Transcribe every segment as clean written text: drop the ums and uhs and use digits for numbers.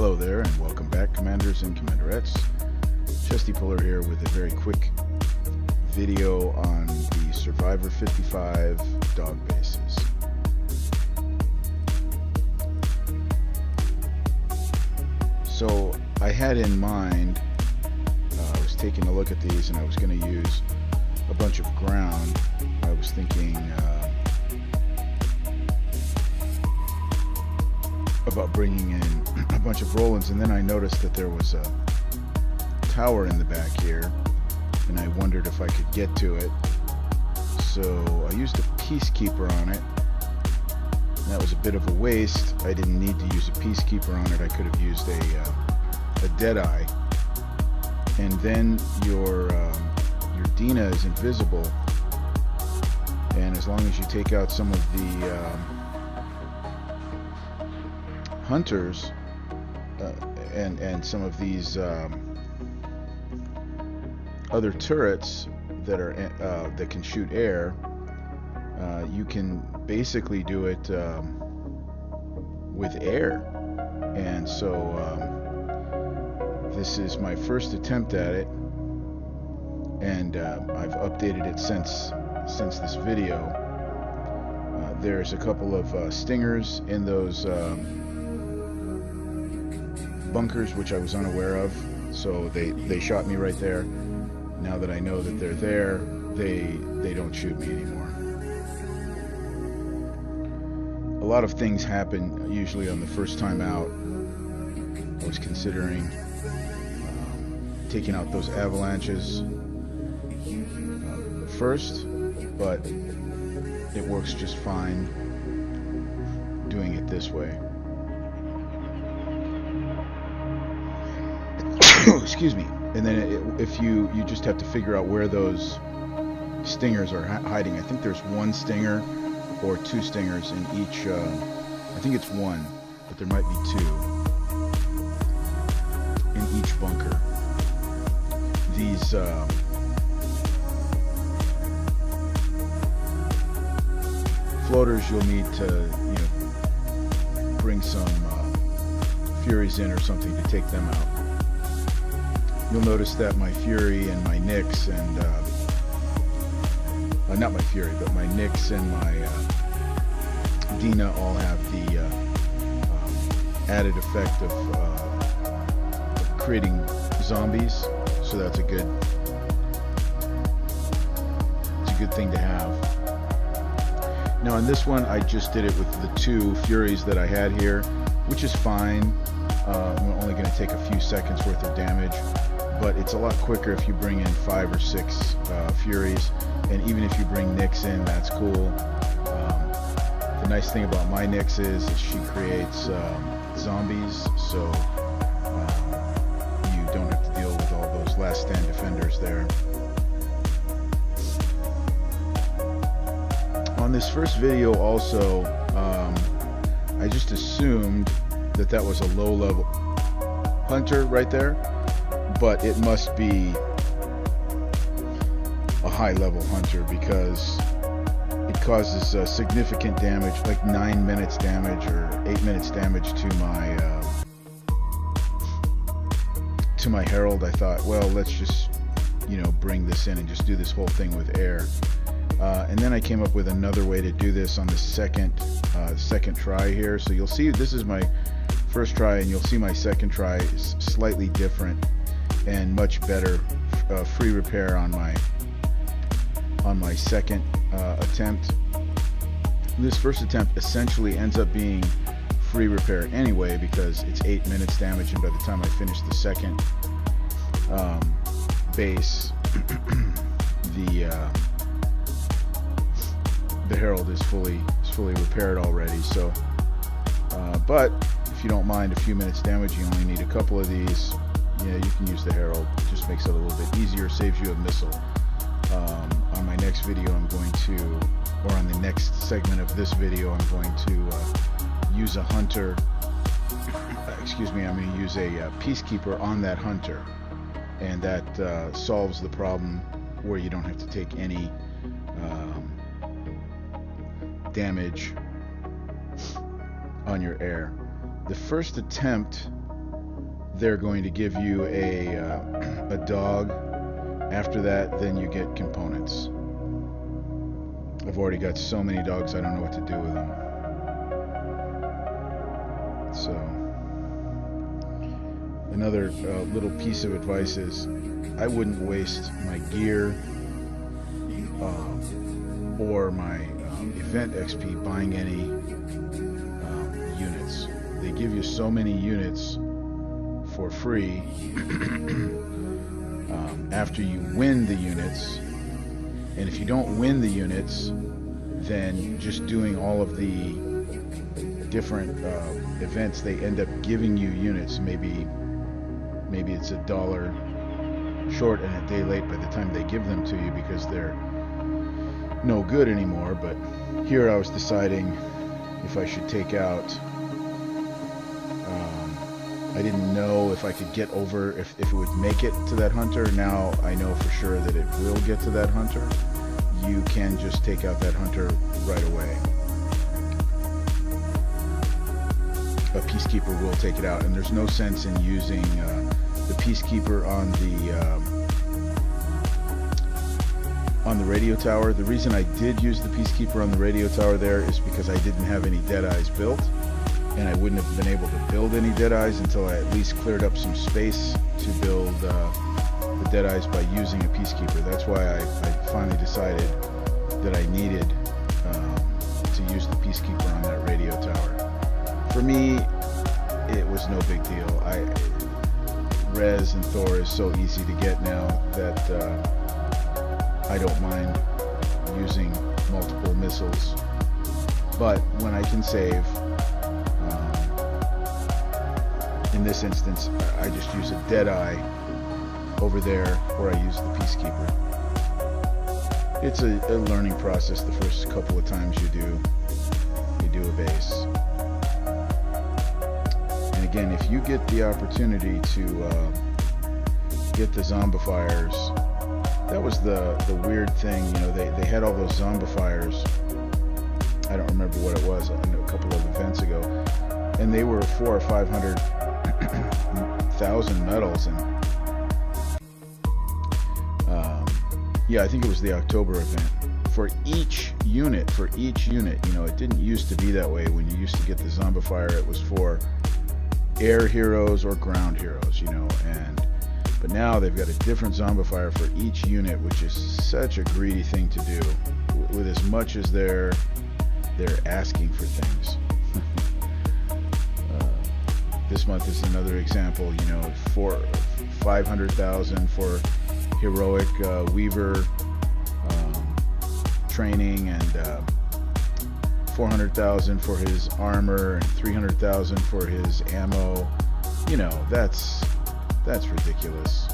Hello there, and welcome back, Commanders and Commanderettes. Chesty Puller here with a very quick video on the Survivor 55 dog bases. So I had in mind, I was taking a look at these and I was going to use a bunch of ground. I was thinking about bringing in a bunch of Rollins, and then I noticed that there was a tower in the back here, and I wondered if I could get to it. So I used a Peacekeeper on it. And that was a bit of a waste. I didn't need to use a Peacekeeper on it. I could have used a Deadeye. And then your Dina is invisible, and as long as you take out some of the hunters and some of these other turrets that are that can shoot air, you can basically do it with air. And so this is my first attempt at it, and I've updated it since this video. There's a couple of stingers in those bunkers which I was unaware of, so they shot me right there. Now that I know that they're there, they don't shoot me anymore. A lot of things happen usually on the first time out. I was considering taking out those avalanches first, but it works just fine doing it this way. Excuse me. And then if you just have to figure out where those stingers are hiding. I think there's one stinger or two stingers in each. I think it's one, but there might be two in each bunker. These floaters, you'll need to bring some Furies in or something to take them out. You'll notice that my Fury and my Nyx and not my Fury, but my Nyx and my Dina all have the added effect of creating zombies, so that's a good thing to have. Now on this one, I just did it with the two Furies that I had here, which is fine. I'm only going to take a few seconds worth of damage, but it's a lot quicker if you bring in 5 or 6 Furies, and even if you bring Nyx in, that's cool. The nice thing about my Nyx is she creates zombies, so you don't have to deal with all those last stand defenders there. On this first video also, I just assumed that was a low-level hunter right there, but it must be a high-level hunter because it causes significant damage, like 9 minutes damage or 8 minutes damage to my Herald. I thought, well, let's just bring this in and just do this whole thing with air. And then I came up with another way to do this on the second try here. So you'll see this is my first try, and you'll see my second try is slightly different and much better free repair on my second attempt. This first attempt essentially ends up being free repair anyway because it's 8 minutes damage, and by the time I finish the second base, the Herald is fully repaired already. So but if you don't mind a few minutes damage, you only need a couple of these. Yeah, you can use the Herald. It just makes it a little bit easier, saves you a missile. On my next video, on the next segment of this video, I'm going to use a hunter. I'm going to use a Peacekeeper on that hunter, and that solves the problem where you don't have to take any damage on your air. The first attempt they're going to give you a dog. After that, then you get components. I've already got so many dogs, I don't know what to do with them. So, another little piece of advice is I wouldn't waste my gear or my event XP buying any units. They give you so many units for free after you win the units, and if you don't win the units, then just doing all of the different events, they end up giving you units. Maybe it's $1 short and a day late by the time they give them to you because they're no good anymore. But here I was deciding if I should take out, I didn't know if I could get over, if it would make it to that hunter. Now I know for sure that it will get to that hunter. You can just take out that hunter right away. A Peacekeeper will take it out, and there's no sense in using the Peacekeeper on the radio tower. The reason I did use the Peacekeeper on the radio tower there is because I didn't have any Deadeyes built, and I wouldn't have been able to build any Deadeyes until I at least cleared up some space to build the Deadeyes by using a Peacekeeper. That's why I finally decided that I needed to use the Peacekeeper on that radio tower. For me, it was no big deal. Rez and Thor is so easy to get now that I don't mind using multiple missiles. But when I can save, in this instance, I just use a Deadeye over there where I use the Peacekeeper. It's a learning process the first couple of times you do a base. And again, if you get the opportunity to get the zombifiers, that was the weird thing, you know, they had all those zombifiers. I don't remember what it was, a couple of events ago, and they were 400,000 or 500,000 medals, and yeah, I think it was the October event. For each unit, you know, it didn't used to be that way. When you used to get the zombifier, it was for air heroes or ground heroes, you know, but now they've got a different zombifier for each unit, which is such a greedy thing to do, with as much as they're asking for things. This month is another example, you know, for 500,000 for heroic Weaver training, and 400,000 for his armor, and 300,000 for his ammo. You know, that's ridiculous.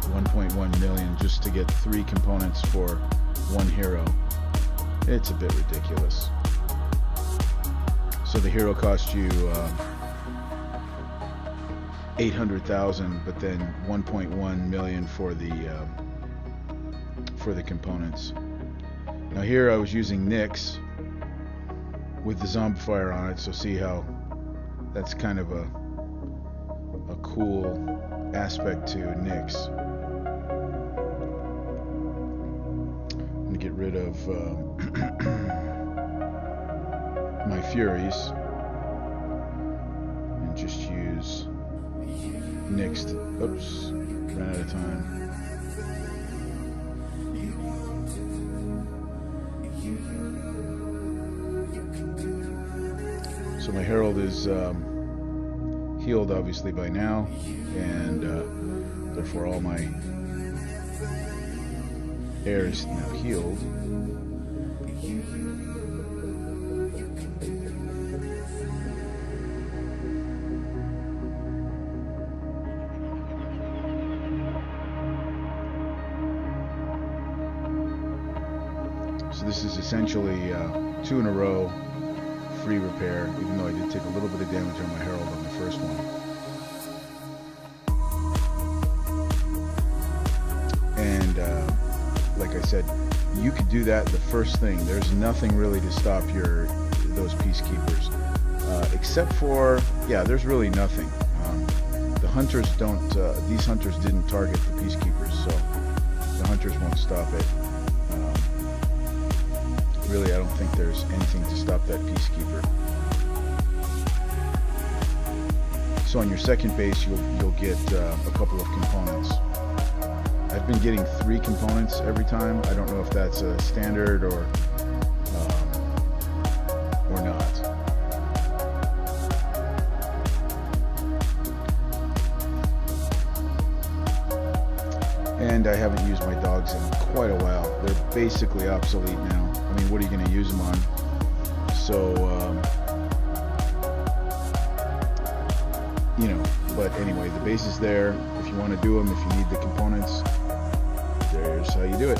$1.1 million just to get 3 components for 1 hero. It's a bit ridiculous. So the hero cost you 800,000, but then 1.1 million for the components. Now here I was using Nyx with the zombifier on it, so see how that's kind of a cool aspect to Nyx. I'm gonna get rid of my Furies and just use Nyx to, oops, ran out of time. So my Herald is healed obviously by now, and therefore all my air is now healed. So this is essentially 2 in a row free repair, even though I did take a little bit of damage on my Herald on the first one. And like I said, you could do that the first thing. There's nothing really to stop the those peacekeepers. Except for, yeah, there's really nothing. The hunters don't, these hunters didn't target the peacekeepers, so the hunters won't stop it. Really, I don't think there's anything to stop that peacekeeper. So on your second base, you'll get a couple of components. I've been getting 3 components every time. I don't know if that's a standard or not. And I haven't used my dogs in quite a while. They're basically obsolete now. I mean, what are you going to use them on? So, you know, but anyway, the base is there. If you want to do them, if you need the components, there's how you do it.